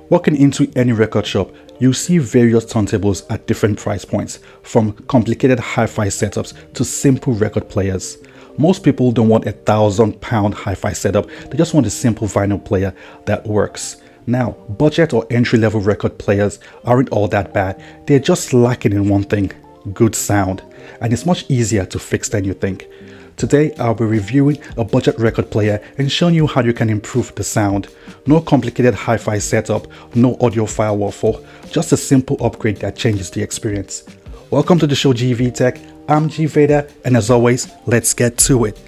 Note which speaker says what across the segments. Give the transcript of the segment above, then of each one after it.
Speaker 1: Walking into any record shop, you'll see various turntables at different price points, from complicated hi-fi setups to simple record players. Most people don't want £1,000 hi-fi setup, they just want a simple vinyl player that works. Now, budget or entry-level record players aren't all that bad, they're just lacking in one thing: good sound. And it's much easier to fix than you think. Today, I'll be reviewing a budget record player and showing you how you can improve the sound. No complicated hi-fi setup, no audiophile waffle, just a simple upgrade that changes the experience. Welcome to the show, GV Tech. I'm G Vader, and as always, let's get to it.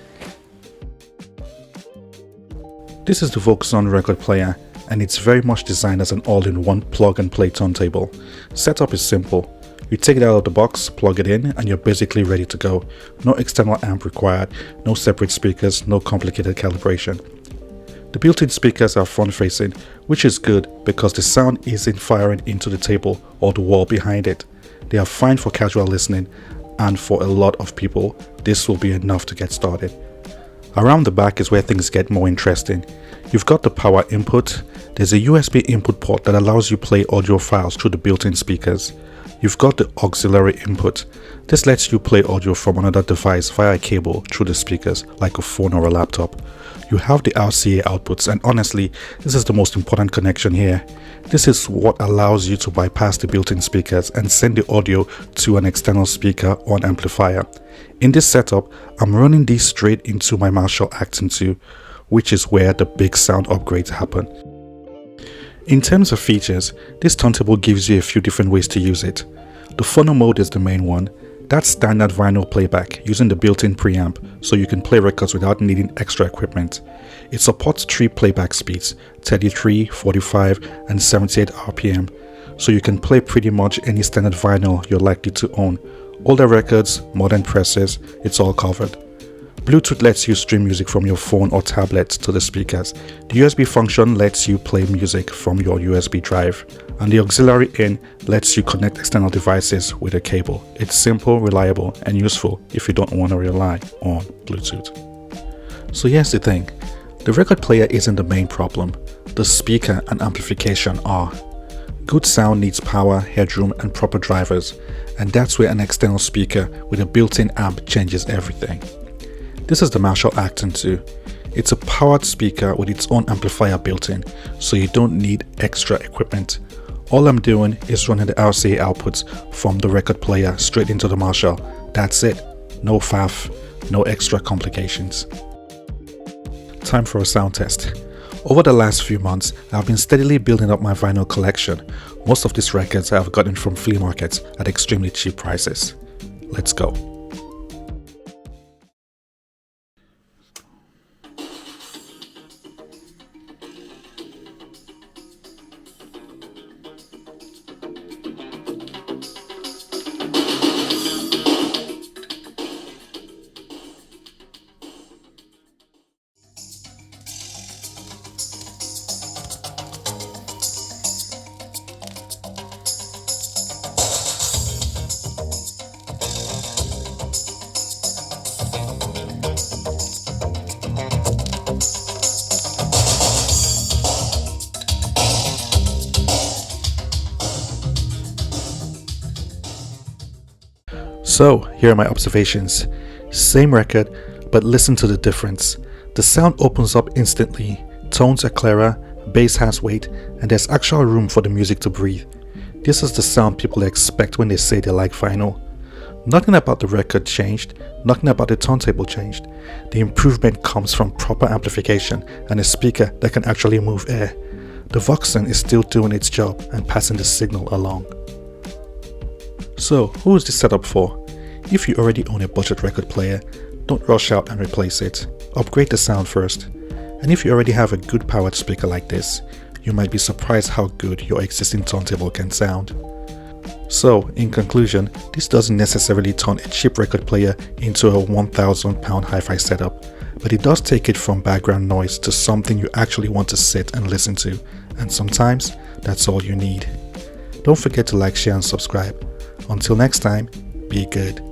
Speaker 1: This is the Voksun record player, and it's very much designed as an all-in-one plug-and-play turntable. Setup is simple. You take it out of the box, plug it in, and you're basically ready to go. No external amp required, no separate speakers, no complicated calibration. The built-in speakers are front-facing, which is good because the sound isn't firing into the table or the wall behind it. They are fine for casual listening, and for a lot of people, this will be enough to get started. Around the back is where things get more interesting. You've got the power input. There's a USB input port that allows you to play audio files through the built-in speakers. You've got the auxiliary input. This lets you play audio from another device via a cable through the speakers, like a phone or a laptop. You have the RCA outputs, and honestly, this is the most important connection here. This is what allows you to bypass the built-in speakers and send the audio to an external speaker or an amplifier. In this setup, I'm running these straight into my Marshall Acton 2, which is where the big sound upgrades happen. In terms of features, this turntable gives you a few different ways to use it. The phono mode is the main one. That's standard vinyl playback using the built-in preamp, so you can play records without needing extra equipment. It supports 3 playback speeds, 33, 45 and 78 RPM, so you can play pretty much any standard vinyl you're likely to own. Older records, modern presses, it's all covered. Bluetooth lets you stream music from your phone or tablet to the speakers. The USB function lets you play music from your USB drive. And the auxiliary in lets you connect external devices with a cable. It's simple, reliable, and useful if you don't want to rely on Bluetooth. So here's the thing. The record player isn't the main problem. The speaker and amplification are. Good sound needs power, headroom, and proper drivers. And that's where an external speaker with a built-in amp changes everything. This is the Marshall Acton 2. It's a powered speaker with its own amplifier built in, so you don't need extra equipment. All I'm doing is running the RCA outputs from the record player straight into the Marshall. That's it. No faff, no extra complications. Time for a sound test. Over the last few months, I've been steadily building up my vinyl collection. Most of these records I've gotten from flea markets at extremely cheap prices. Let's go. So, here are my observations. Same record, but listen to the difference. The sound opens up instantly, tones are clearer, bass has weight, and there's actual room for the music to breathe. This is the sound people expect when they say they like vinyl. Nothing about the record changed, nothing about the turntable changed. The improvement comes from proper amplification and a speaker that can actually move air. The Voksun is still doing its job and passing the signal along. So, who is this setup for? If you already own a budget record player, don't rush out and replace it. Upgrade the sound first. And if you already have a good powered speaker like this, you might be surprised how good your existing turntable can sound. So, in conclusion, this doesn't necessarily turn a cheap record player into a £1,000 hi-fi setup, but it does take it from background noise to something you actually want to sit and listen to, and sometimes that's all you need. Don't forget to like, share and subscribe. Until next time, be good.